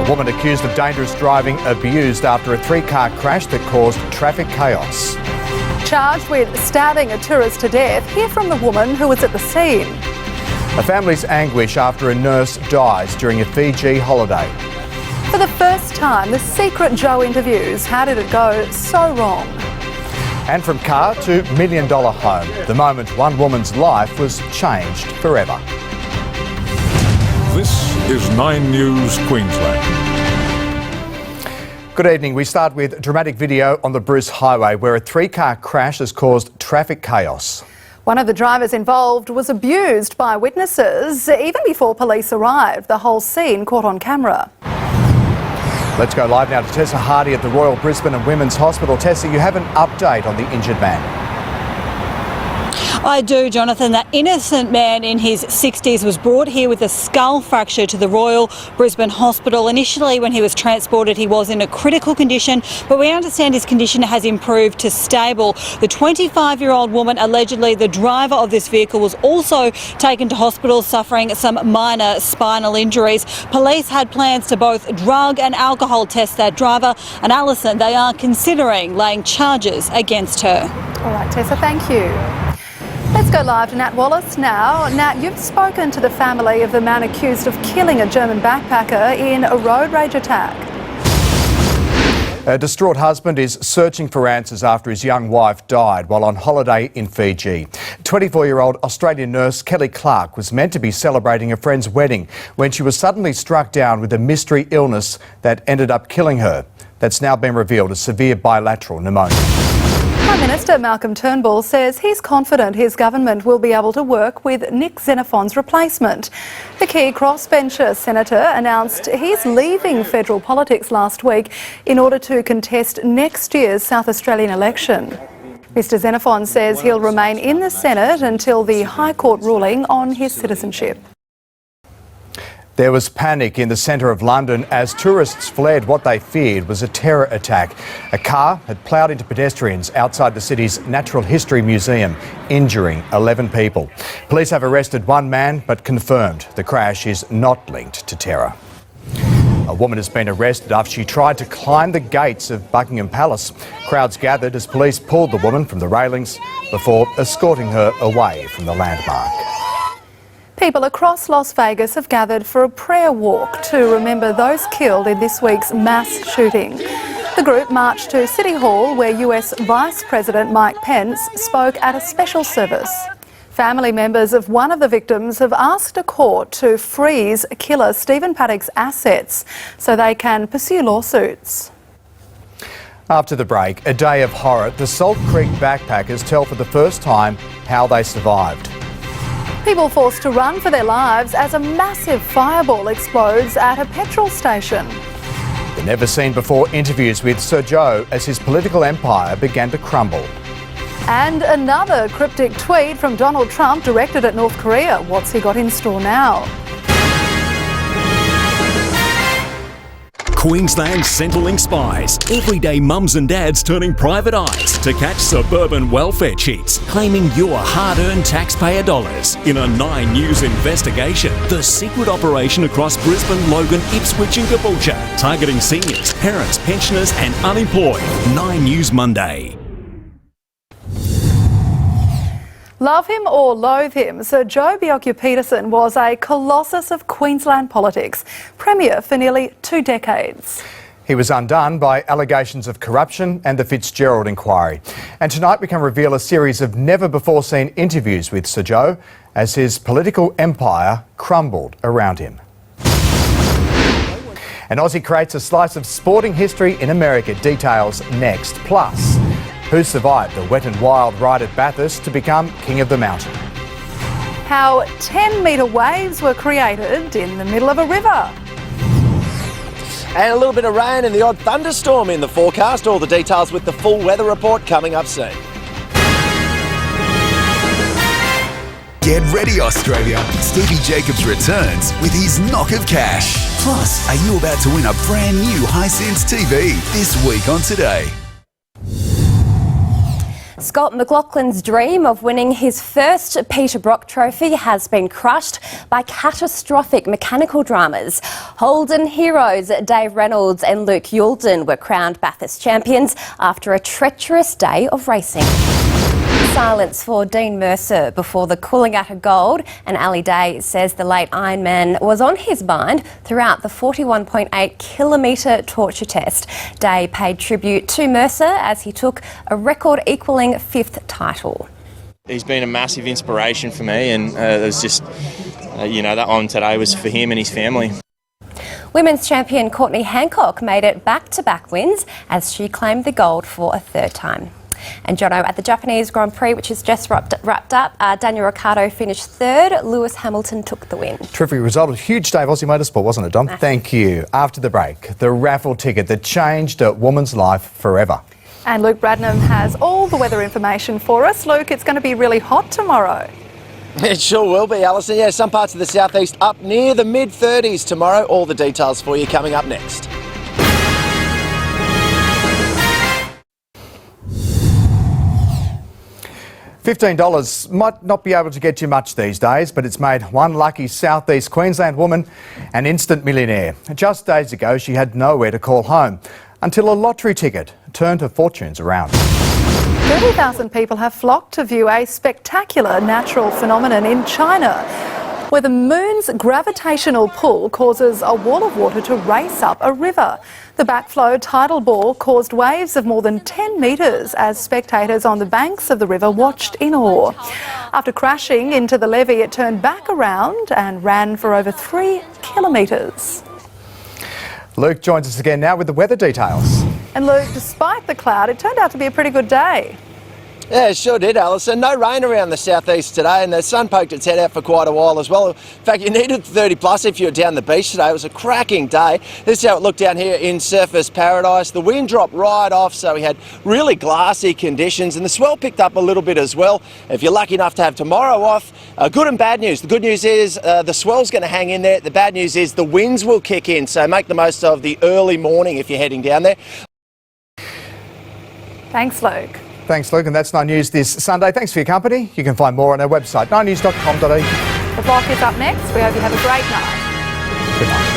A woman accused of dangerous driving abused after a three-car crash that caused traffic chaos. Charged with stabbing a tourist to death, hear from the woman who was at the scene. A family's anguish after a nurse dies during a Fiji holiday. For the first time, the secret Joh interviews. How did it go so wrong? And from car to $1 million home, the moment one woman's life was changed forever. This is 9 News Queensland. Good evening. We start with dramatic video on the Bruce Highway where a three-car crash has caused traffic chaos. One of the drivers involved was abused by witnesses even before police arrived. The whole scene caught on camera. Let's go live now to Tessa Hardy at the Royal Brisbane and Women's Hospital. Tessa, you have an update on the injured man. I do, Jonathan. That innocent man in his 60s was brought here with a skull fracture to the Royal Brisbane Hospital. Initially, when he was transported, he was in a critical condition, but we understand his condition has improved to stable. The 25-year-old woman, allegedly the driver of this vehicle, was also taken to hospital suffering some minor spinal injuries. Police had plans to both drug and alcohol test that driver, and Alison, they are considering laying charges against her. All right, Tessa, thank you. Let's go live to Nat Wallace now. Nat, you've spoken to the family of the man accused of killing a German backpacker in a road rage attack. A distraught husband is searching for answers after his young wife died while on holiday in Fiji. 24-year-old Australian nurse Kelly Clark was meant to be celebrating a friend's wedding when she was suddenly struck down with a mystery illness that ended up killing her. That's now been revealed as severe bilateral pneumonia. Prime Minister Malcolm Turnbull says he's confident his government will be able to work with Nick Xenophon's replacement. The key crossbencher senator announced he's leaving federal politics last week in order to contest next year's South Australian election. Mr Xenophon says he'll remain in the Senate until the High Court ruling on his citizenship. There was panic in the centre of London as tourists fled what they feared was a terror attack. A car had ploughed into pedestrians outside the city's Natural History Museum, injuring 11 people. Police have arrested one man but confirmed the crash is not linked to terror. A woman has been arrested after she tried to climb the gates of Buckingham Palace. Crowds gathered as police pulled the woman from the railings before escorting her away from the landmark. People across Las Vegas have gathered for a prayer walk to remember those killed in this week's mass shooting. The group marched to City Hall where US Vice President Mike Pence spoke at a special service. Family members of one of the victims have asked a court to freeze killer Stephen Paddock's assets so they can pursue lawsuits. After the break, a day of horror. The Salt Creek backpackers tell for the first time how they survived. People forced to run for their lives as a massive fireball explodes at a petrol station. The never-seen-before interviews with Sir Joh as his political empire began to crumble. And another cryptic tweet from Donald Trump directed at North Korea. What's he got in store now? Queensland's Centrelink spies. Everyday mums and dads turning private eyes to catch suburban welfare cheats, claiming your hard-earned taxpayer dollars. In a 9 News investigation, the secret operation across Brisbane, Logan, Ipswich and Caboolture, targeting seniors, parents, pensioners and unemployed. 9 News Monday. Love him or loathe him, Sir Joh Bjelke-Petersen was a colossus of Queensland politics, Premier for nearly 2 decades. He was undone by allegations of corruption and the Fitzgerald inquiry. And tonight we can reveal a series of never-before-seen interviews with Sir Joh as his political empire crumbled around him. And Aussie creates a slice of sporting history in America. Details next. Plus, who survived the wet and wild ride at Bathurst to become King of the Mountain? How 10-metre waves were created in the middle of a river. And a little bit of rain and the odd thunderstorm in the forecast. All the details with the full weather report coming up soon. Get ready, Australia. Stevie Jacobs returns with his knock of cash. Plus, are you about to win a brand new Hisense TV this week on Today? Scott McLaughlin's dream of winning his first Peter Brock trophy has been crushed by catastrophic mechanical dramas. Holden heroes Dave Reynolds and Luke Youlden were crowned Bathurst champions after a treacherous day of racing. Silence for Dean Mercer before the Coolangatta Gold, and Ali Day says the late Ironman was on his mind throughout the 41.8 kilometre torture test. Day paid tribute to Mercer as he took a record-equalling 5th title. He's been a massive inspiration for me, and it was just, that one today was for him and his family. Women's champion Courtney Hancock made it back-to-back wins as she claimed the gold for a 3rd time. And Jono, at the Japanese Grand Prix, which is just wrapped up, Daniel Ricciardo finished 3rd. Lewis Hamilton took the win. Terrific result. A huge day of Aussie Motorsport, wasn't it, Dom? Thank you. After the break, the raffle ticket that changed a woman's life forever. And Luke Bradnam has all the weather information for us. Luke, it's going to be really hot tomorrow. It sure will be, Alison. Yeah, some parts of the southeast up near the mid-30s tomorrow. All the details for you coming up next. $15 might not be able to get you much these days, but it's made one lucky southeast Queensland woman an instant millionaire. Just days ago, she had nowhere to call home until a lottery ticket turned her fortunes around. 30,000 people have flocked to view a spectacular natural phenomenon in China, where the moon's gravitational pull causes a wall of water to race up a river. The backflow tidal bore caused waves of more than 10 metres as spectators on the banks of the river watched in awe. After crashing into the levee, it turned back around and ran for over 3 kilometres. Luke joins us again now with the weather details. And Luke, despite the cloud, it turned out to be a pretty good day. Yeah, it sure did, Alison. No rain around the southeast today, and the sun poked its head out for quite a while as well. In fact, you needed 30 plus if you were down the beach today. It was a cracking day. This is how it looked down here in Surfers Paradise. The wind dropped right off, so we had really glassy conditions, and the swell picked up a little bit as well. If you're lucky enough to have tomorrow off, good and bad news. The good news is the swell's going to hang in there. The bad news is the winds will kick in, so make the most of the early morning if you're heading down there. Thanks, Luke. Thanks, Luke, and that's 9 News this Sunday. Thanks for your company. You can find more on our website, 9news.com.au. The block is up next. We hope you have a great night. Good night.